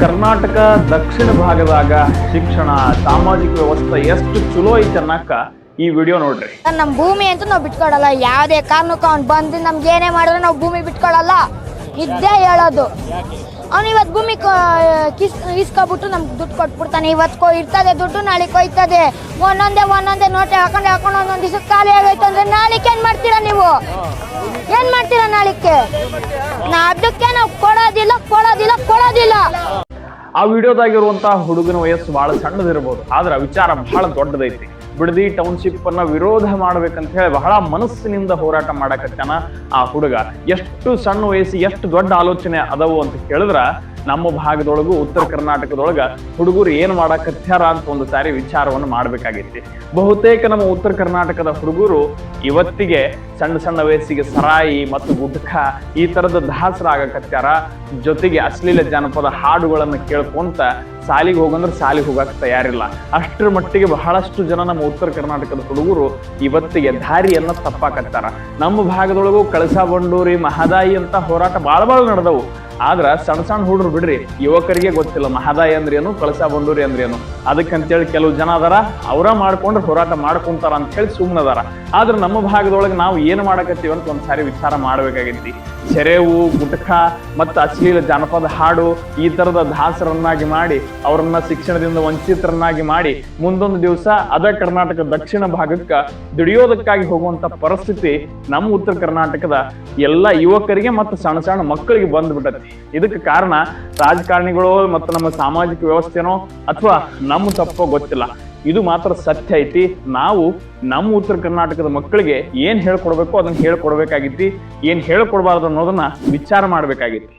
ಕರ್ನಾಟಕ ದಕ್ಷಿಣ ಭಾಗದಾಗ ಶಿಕ್ಷಣ ಸಾಮಾಜಿಕ ವ್ಯವಸ್ಥೆ ಎಷ್ಟು ಚಲೋ ಐತೆ ಅನ್ನಕ ಈ ವಿಡಿಯೋ ನೋಡ್ರಿ. ನಮ್ಮ ಭೂಮಿ ಅಂತೂ ನಾವು ಬಿಟ್ಕೊಡಲ್ಲ. ಯಾವುದೇ ಕಾರಣಕ್ಕೂ ಅವ್ನು ಬಂದು ನಮ್ಗೆ ಏನೇ ಮಾಡಿದ್ರೆ ನಾವು ಭೂಮಿ ಬಿಟ್ಕೊಡಲ್ಲ. ಇದ್ದೇ ಹೇಳೋದು. ಅವ್ನು ಇವತ್ತು ಭೂಮಿ ಇಸ್ಕೊಬಿಟ್ಟು ನಮ್ಗೆ ದುಡ್ಡು ಕೊಟ್ಬಿಡ್ತಾನೆ. ಇವತ್ತು ಇರ್ತದೆ ದುಡ್ಡು, ನಾಳೆ ಕೊಯ್ತದೆ. ಒಂದೊಂದೇ ನೋಟೆ ಹಾಕೊಂಡು ಒಂದೊಂದು ದಿವಸ ಖಾಲಿ ಆಗೈತೆ ಅಂದ್ರೆ ನಾಳಿಕೆ ಏನ್ ಮಾಡ್ತೀರಾ ನೀವು? ಏನ್ ಮಾಡ್ತೀರಾ ನಾಳಿಕೆ? ಅದಕ್ಕೆ ನಾವು ಕೊಡೋದಿಲ್ಲ. ಆ ವಿಡಿಯೋದಾಗಿರುವಂತಹ ಹುಡುಗನ ವಯಸ್ಸು ಬಹಳ ಸಣ್ಣದಿರ್ಬೋದು, ಆದ್ರೆ ವಿಚಾರ ಬಹಳ ದೊಡ್ಡದೈತಿ. ಬಿಡದಿ ಟೌನ್ಶಿಪ್ ಅನ್ನ ವಿರೋಧ ಮಾಡ್ಬೇಕಂತ ಹೇಳಿ ಬಹಳ ಮನಸ್ಸಿನಿಂದ ಹೋರಾಟ ಮಾಡಕತ್ತಾನ ಆ ಹುಡುಗ. ಎಷ್ಟು ಸಣ್ಣ ವಯಸ್ಸು, ಎಷ್ಟು ದೊಡ್ಡ ಆಲೋಚನೆ ಅದಾವು ಅಂತ ಕೇಳಿದ್ರ ನಮ್ಮ ಭಾಗದೊಳಗು ಉತ್ತರ ಕರ್ನಾಟಕದೊಳಗ ಹುಡುಗರು ಏನ್ ಮಾಡಕತ್ಯಾರ ಅಂತ ಒಂದು ಸಾರಿ ವಿಚಾರವನ್ನು ಮಾಡ್ಬೇಕಾಗೈತಿ. ಬಹುತೇಕ ನಮ್ಮ ಉತ್ತರ ಕರ್ನಾಟಕದ ಹುಡುಗರು ಇವತ್ತಿಗೆ ಸಣ್ಣ ವಯಸ್ಸಿಗೆ ಸರಾಯಿ ಮತ್ತು ಗುಟ್ಕಾ ಈ ತರದ ದಾಸರಾಗಕತ್ಯಾರ. ಜೊತೆಗೆ ಅಶ್ಲೀಲ ಜಾನಪದ ಹಾಡುಗಳನ್ನ ಕೇಳ್ಕೊಂತ ಸಾಲಿಗೆ ಹೋಗಂದ್ರೆ ಸಾಲಿಗೆ ಹೋಗಕ್ಕೆ ತಯಾರಿಲ್ಲ. ಅಷ್ಟರ ಮಟ್ಟಿಗೆ ಬಹಳಷ್ಟು ಜನ ನಮ್ಮ ಉತ್ತರ ಕರ್ನಾಟಕದ ಹುಡುಗರು ಇವತ್ತಿಗೆ ದಾರಿಯನ್ನ ತಪ್ಪಾಕತ್ತಾರ. ನಮ್ಮ ಭಾಗದೊಳಗೂ ಕಳಸಾ ಬಂಡೂರಿ ಮಹದಾಯಿ ಅಂತ ಹೋರಾಟ ಬಾಳ ನಡೆದವು. ಆದ್ರ ಸಣ್ಣ ಹುಡುಗರು ಬಿಡ್ರಿ, ಯುವಕರಿಗೆ ಗೊತ್ತಿಲ್ಲ ಮಹದಾಯಿ ಅಂದ್ರೇನು, ಕಳಸಾ ಬಂಡೂರಿ ಅಂದ್ರೇನು. ಅದಕ್ಕಂತೇಳಿ ಕೆಲವು ಜನ ಅದಾರ, ಅವರ ಮಾಡ್ಕೊಂಡ್ರೆ ಹೋರಾಟ ಮಾಡ್ಕೊಂತಾರ ಅಂತ ಹೇಳಿ ಸುಮ್ಮನದಾರ. ಆದ್ರೆ ನಮ್ಮ ಭಾಗದೊಳಗೆ ನಾವು ಏನು ಮಾಡಕತ್ತೀವಿ ಅಂತ ಒಂದ್ಸಾರಿ ವಿಚಾರ ಮಾಡ್ಬೇಕಾಗೈತಿ. ಸೆರೆವು, ಗುಟ್ಕಾ ಮತ್ತು ಅಶ್ಲೀಲ ಜಾನಪದ ಹಾಡು ಈ ತರದ ದಾಸರನ್ನಾಗಿ ಮಾಡಿ ಅವರನ್ನ ಶಿಕ್ಷಣದಿಂದ ವಂಚಿತರನ್ನಾಗಿ ಮಾಡಿ ಮುಂದೊಂದು ದಿವಸ ಅದ ಕರ್ನಾಟಕ ದಕ್ಷಿಣ ಭಾಗಕ್ಕೆ ದುಡಿಯೋದಕ್ಕಾಗಿ ಹೋಗುವಂತ ಪರಿಸ್ಥಿತಿ ನಮ್ಮ ಉತ್ತರ ಕರ್ನಾಟಕದ ಎಲ್ಲ ಯುವಕರಿಗೆ ಮತ್ತು ಸಣ್ಣ ಮಕ್ಕಳಿಗೆ ಬಂದ್ಬಿಟ್ಟತಿ. ಇದಕ್ಕೆ ಕಾರಣ ರಾಜಕಾರಣಿಗಳು ಮತ್ತು ನಮ್ಮ ಸಾಮಾಜಿಕ ವ್ಯವಸ್ಥೆನೋ ಅಥವಾ ನಮ್ಮ ತಪ್ಪೋ ಗೊತ್ತಿಲ್ಲ. ಇದು ಮಾತ್ರ ಸತ್ಯ ಐತಿ. ನಾವು ನಮ್ಮ ಉತ್ತರ ಕರ್ನಾಟಕದ ಮಕ್ಕಳಿಗೆ ಏನ್ ಹೇಳ್ಕೊಡ್ಬೇಕು ಅದನ್ನ ಹೇಳ್ಕೊಡ್ಬೇಕಾಗಿತ್ತು, ಏನ್ ಹೇಳ್ಕೊಡ್ಬಾರ್ದು ಅನ್ನೋದನ್ನ ವಿಚಾರ ಮಾಡ್ಬೇಕಾಗಿತ್ತು.